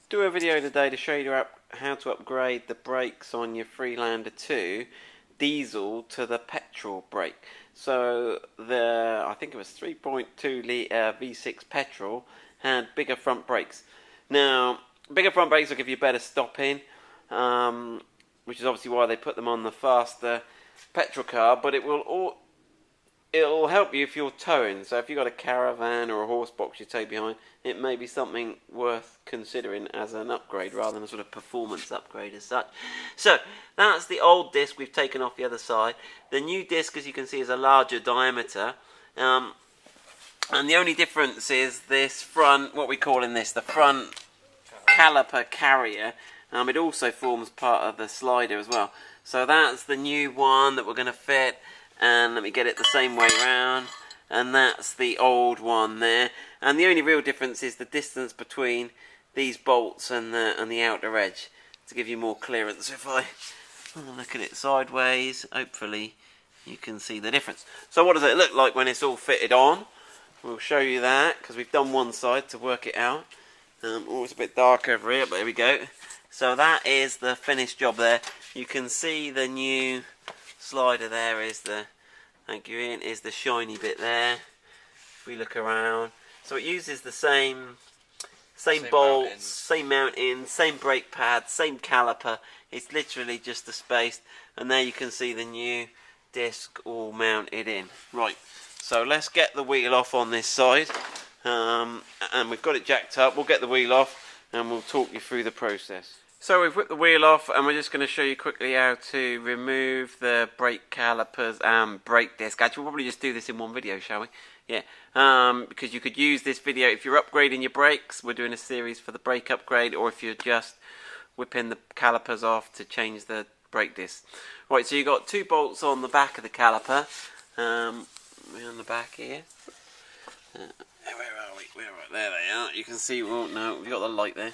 do a video today to show you how to upgrade the brakes on your Freelander 2 diesel to the petrol brake. So I think it was 3.2 litre V6 Petrol had bigger front brakes. Now, bigger front brakes will give you better stopping, which is obviously why they put them on the faster petrol car, but it'll help you if you're towing. So if you've got a caravan or a horse box you tow behind, it may be something worth considering as an upgrade rather than a sort of performance upgrade as such. So that's the old disc we've taken off the other side. The new disc, as you can see, is a larger diameter, and the only difference is this front, what we call in this, the front caliper carrier. It also forms part of the slider as well. So that's the new one that we're going to fit. And let me get it the same way around, and that's the old one there. And the only real difference is the distance between these bolts and the outer edge, to give you more clearance. If I look at it sideways, hopefully you can see the difference. So what does it look like when it's all fitted on? We'll show you that, because we've done one side to work it out. It's a bit dark over here, but there we go. So that is the finished job there. You can see the new slider there is the, thank you Ian, is the shiny bit there. If we look around, so it uses the same bolts, same mountings, same brake pads, same caliper. It's literally just the space, and there you can see the new disc all mounted in. Right, so let's get the wheel off on this side, and we've got it jacked up. We'll get the wheel off and we'll talk you through the process. So we've whipped the wheel off, and we're just going to show you quickly how to remove the brake calipers and brake disc. Actually, we'll probably just do this in one video, shall we? Yeah, because you could use this video if you're upgrading your brakes. We're doing a series for the brake upgrade, or if you're just whipping the calipers off to change the brake disc. Right, so you've got two bolts on the back of the caliper. We're on the back here. Where are we? There they are. You can see, well, no, we've got the light there.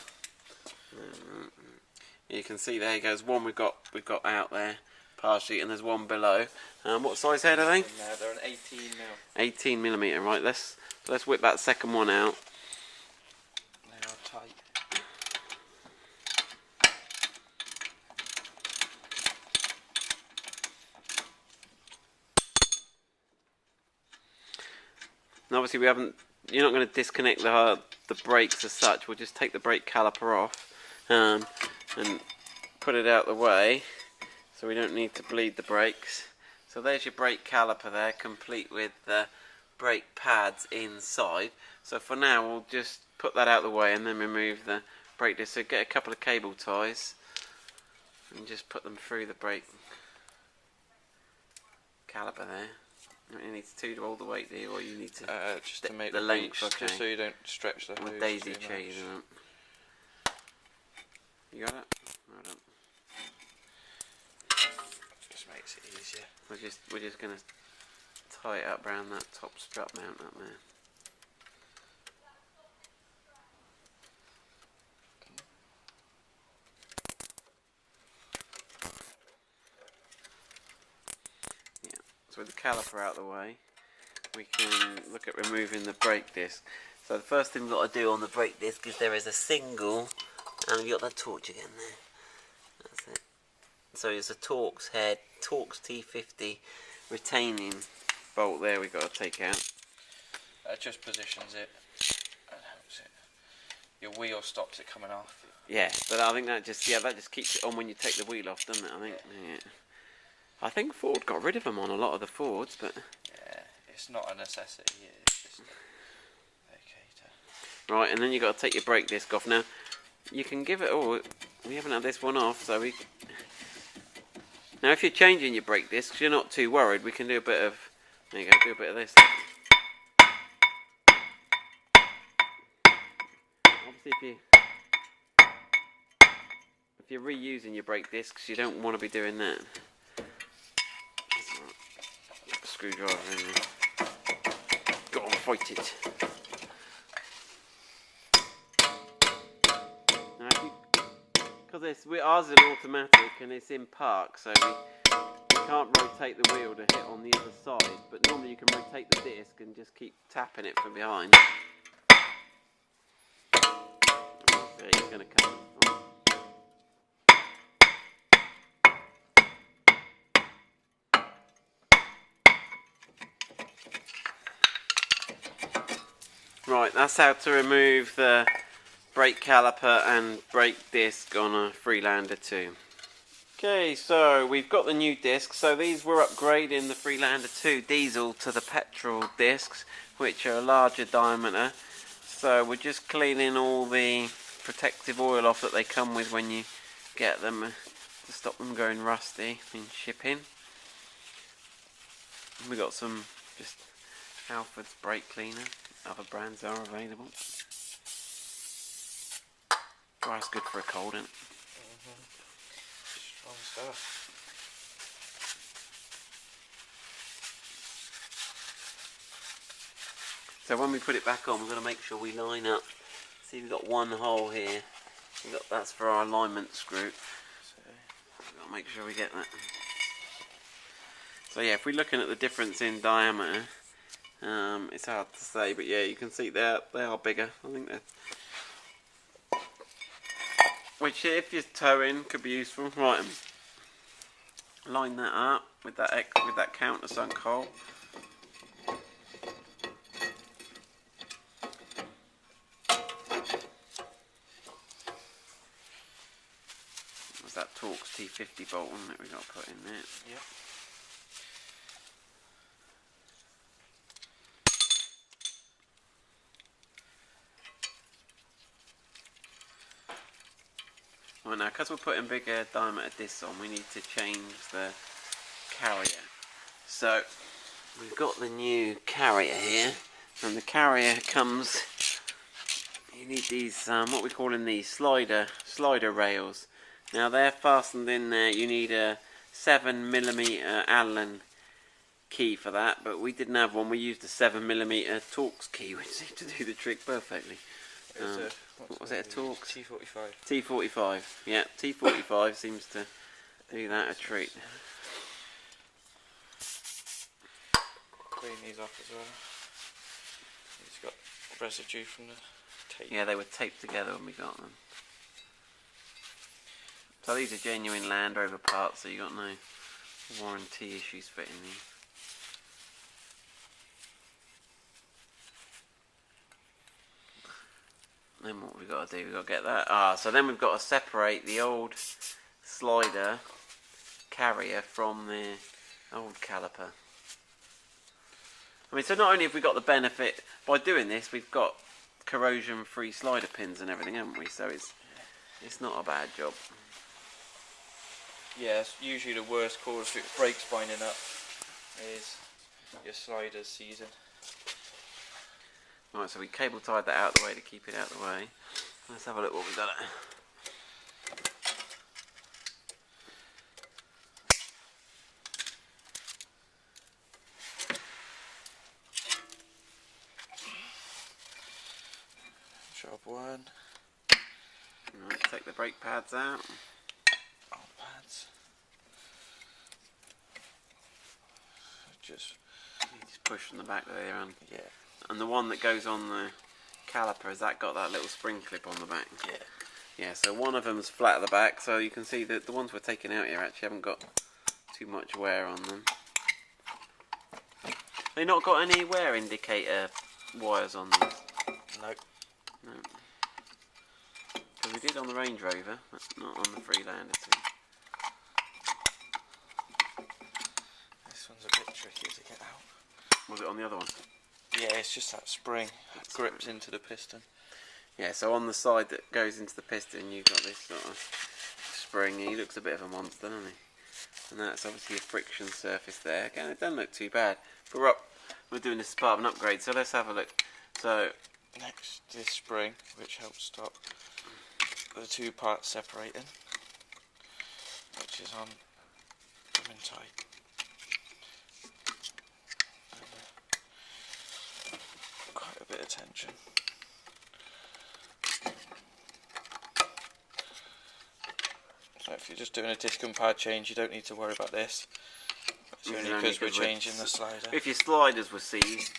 You can see there goes one we've got out there partially, and there's one below. What size head are they? No, they're an 18mm. 18mm, right? Let's whip that second one out. They are tight. And obviously you're not going to disconnect the brakes as such. We'll just take the brake caliper off and put it out the way, so we don't need to bleed the brakes. So there's your brake caliper there, complete with the brake pads inside. So for now we'll just put that out the way and then remove the brake disc. So get a couple of cable ties and just put them through the brake caliper there. You need to do all the weight there, or you need to just to make the length, okay, just so you don't stretch the hose. With daisy chains. You got it? Well done. Just makes it easier. We're just gonna tie it up around that top strut mount up there. Yeah. So with the caliper out of the way, we can look at removing the brake disc. So the first thing we've got to do on the brake disc is there is a single. And you've got that torch again there. That's it. So it's a Torx head, Torx T50 retaining bolt there we've got to take out. That just positions it and helps it. Your wheel stops it coming off. Yeah, but I think that just keeps it on when you take the wheel off, doesn't it? I think Ford got rid of them on a lot of the Fords, but yeah, it's not a necessity. It's just a vacator. Right, and then you've got to take your brake disc off. Now you can give it. Oh, we haven't had this one off, so we. Now, if you're changing your brake discs, you're not too worried. We can do a bit of. There you go. Do a bit of this. Obviously, if you're reusing your brake discs, you don't want to be doing that. Put a screwdriver in there. Go on, fight it. Because ours is automatic and it's in park, so we can't rotate the wheel to hit on the other side, but normally you can rotate the disc and just keep tapping it from behind. Okay. going to come. Right, that's how to remove the brake caliper and brake disc on a Freelander 2. Okay, so we've got the new discs. So these were upgrading the Freelander 2 Diesel to the petrol discs, which are a larger diameter. So we're just cleaning all the protective oil off that they come with when you get them to stop them going rusty in shipping. We got some just Alfred's brake cleaner. Other brands are available. Oh, it's good for a cold, isn't it? Strong stuff. So when we put it back on, we're going to make sure we line up. See, we've got one hole here. That's for our alignment screw. So we've got to make sure we get that. So yeah, if we're looking at the difference in diameter, it's hard to say, but yeah, you can see they are bigger. I think they're, which if you're towing could be useful. Right, line that up with that countersunk hole. Was that Torx T50 bolt on that we got to put in there? Yep. Right, now, because we're putting bigger diameter discs on, we need to change the carrier. So we've got the new carrier here, and the carrier comes. You need these what we call in these slider rails. Now they're fastened in there. You need a 7mm Allen key for that, but we didn't have one. We used a 7mm Torx key, which seemed to do the trick perfectly. What was it, a Torx? T45. T45, yeah, T45 seems to do that a treat. Clean these off as well. It's got residue from the tape. Yeah, they were taped together when we got them. So these are genuine Land Rover parts, so you got no warranty issues fitting these. Then what we've got to do, we've got to get that. So then we've got to separate the old slider carrier from the old caliper. I mean, so not only have we got the benefit by doing this, we've got corrosion-free slider pins and everything, haven't we? So it's not a bad job. Yeah, it's usually the worst cause for brakes binding up is your sliders seizing. Right, so we cable tied that out of the way to keep it out of the way. Let's have a look what we've done. Job one. Right, take the brake pads out. Old pads. Just push from the back there, and yeah. And the one that goes on the caliper, has that got that little spring clip on the back? Yeah. Yeah, so one of them's flat at the back, so you can see that the ones we're taking out here actually haven't got too much wear on them. They not got any wear indicator wires on these? Nope. No. Because we did on the Range Rover, but not on the Freelander too. This one's a bit tricky to get out. Was it on the other one? Yeah, it's just that spring that grips into the piston. Yeah, so on the side that goes into the piston, you've got this sort of spring. He looks a bit of a monster, doesn't he? And that's obviously a friction surface there. Again, it doesn't look too bad. But we're doing this as part of an upgrade, so let's have a look. So next, this spring, which helps stop the two parts separating, which is on coming tight. Quite a bit of tension. So if you're just doing a disc and pad change, you don't need to worry about this. It's only because we're changing the slider. If your sliders were seized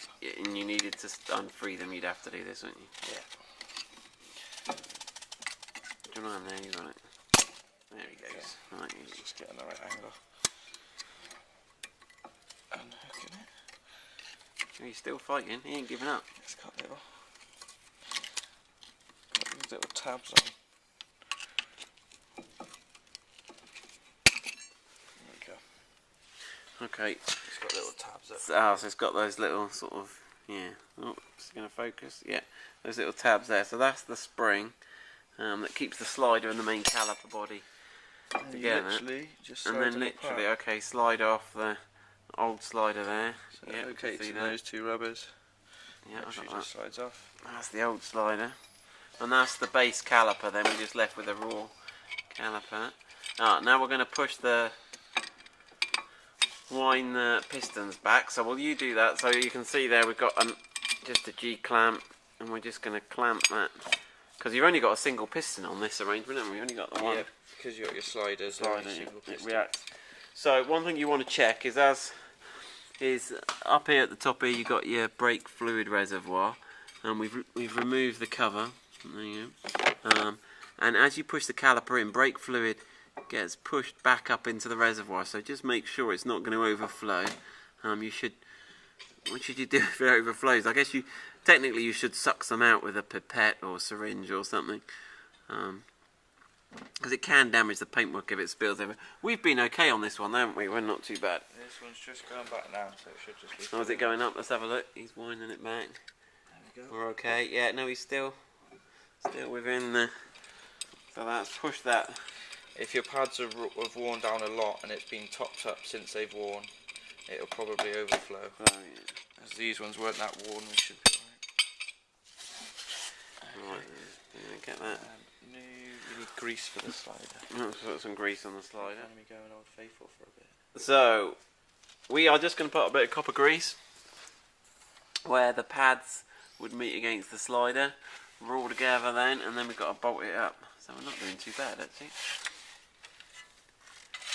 and you needed to unfree them, you'd have to do this, wouldn't you? Yeah. Lift your arm there, you got it. There he goes. Okay. Right, Just getting the right angle. Unhooking it. he's still fighting, he ain't giving up. It's got these little tabs on. There we go. Okay. It's got little tabs up. So it's got those little sort of, yeah. Oh, it's going to focus. Yeah, those little tabs there. So that's the spring that keeps the slider and the main caliper body together. Literally just and then literally, okay, slide off the old slider there. So yeah, okay, see so that. those two rubbers. Yeah, I Actually got just that. slides off. That's the old slider. And that's the base caliper. Then we just left with a raw caliper. Now we're going to push wind the pistons back. So will you do that? So you can see there we've got just a G clamp, and we're just going to clamp that. Because you've only got a single piston on this arrangement, haven't we? You've only got the one. Yeah, because you've got your sliders. It reacts. So one thing you want to check is up here at the top here you've got your brake fluid reservoir, and we've removed the cover. There you go. And as you push the caliper in, brake fluid gets pushed back up into the reservoir. So just make sure it's not going to overflow. What should you do if it overflows? I guess technically you should suck some out with a pipette or syringe or something. Because it can damage the paintwork if it spills over. We've been okay on this one, haven't we? We're not too bad. This one's just going back now, so it should just be... Oh, is it going up? Let's have a look. He's winding it back. There we go. We're okay. Yeah, no, he's still within the... So that's pushed that. If your pads have worn down a lot and it's been topped up since they've worn, it'll probably overflow. Oh, yeah. As these ones weren't that worn, we should be alright. Right, yeah, get that. You need grease for the slider. Let's put some grease on the slider. Let me go an Old Faithful for a bit. So, we are just going to put a bit of copper grease where the pads would meet against the slider. We're all together then, and then we've got to bolt it up. So we're not doing too bad, actually.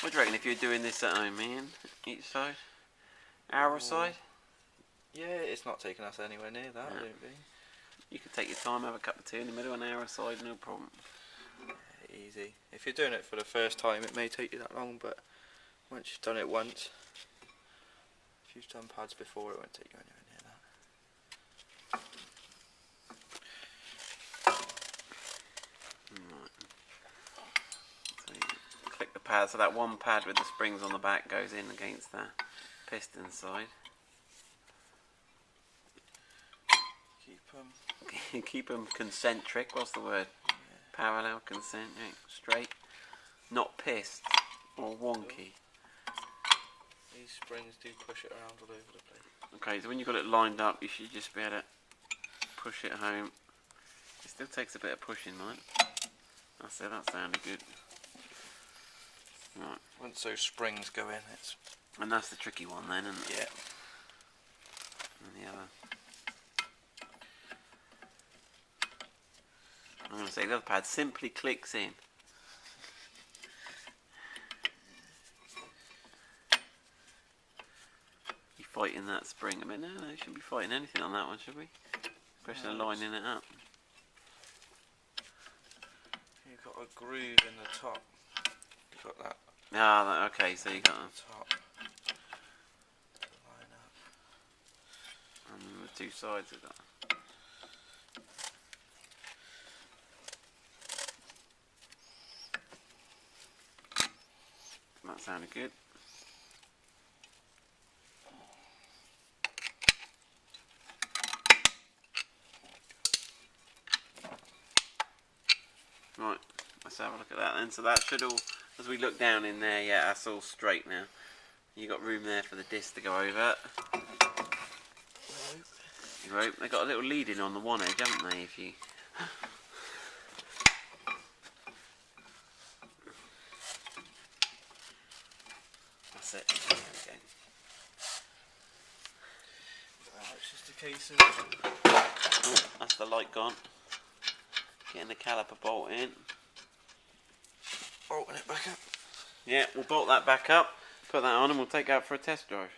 What do you reckon if you're doing this at home, Ian? Each side? Our side? Yeah, it's not taking us anywhere near that, No. I don't think. You could take your time, have a cup of tea in the middle, an hour side, no problem. Easy. If you're doing it for the first time, it may take you that long, but once you've done it once, if you've done pads before, it won't take you anywhere near that. Right. So you click the pad, so that one pad with the springs on the back goes in against the piston side. Keep them concentric. What's the word? Yeah. Parallel, concentric, straight, not pissed or wonky. These springs do push it around all over the place. Okay, so when you've got it lined up, you should just be able to push it home. It still takes a bit of pushing, mate. That's it. That sounded good. Right. Once those springs go in, it's... And that's the tricky one then, isn't it? Yeah. And the other. I'm going to say the other pad simply clicks in. You fighting that spring? I mean, no, you shouldn't be fighting anything on that one, should we? Especially lining it up. You've got a groove in the top. You've got that. Ah, okay, so you got on the top. Line up. and the two sides of that. That sounded good. Right, let's have a look at that then. So that should all, as we look down in there, yeah, that's all straight now. You got room there for the disc to go over. Right, they got a little lead-in on the one edge, haven't they? If you that's it. There we go. It's just a case of... Oh, that's the light gone. Getting the caliper bolt in. Bolting it back up. Yeah, we'll bolt that back up, put that on, and we'll take it out for a test drive.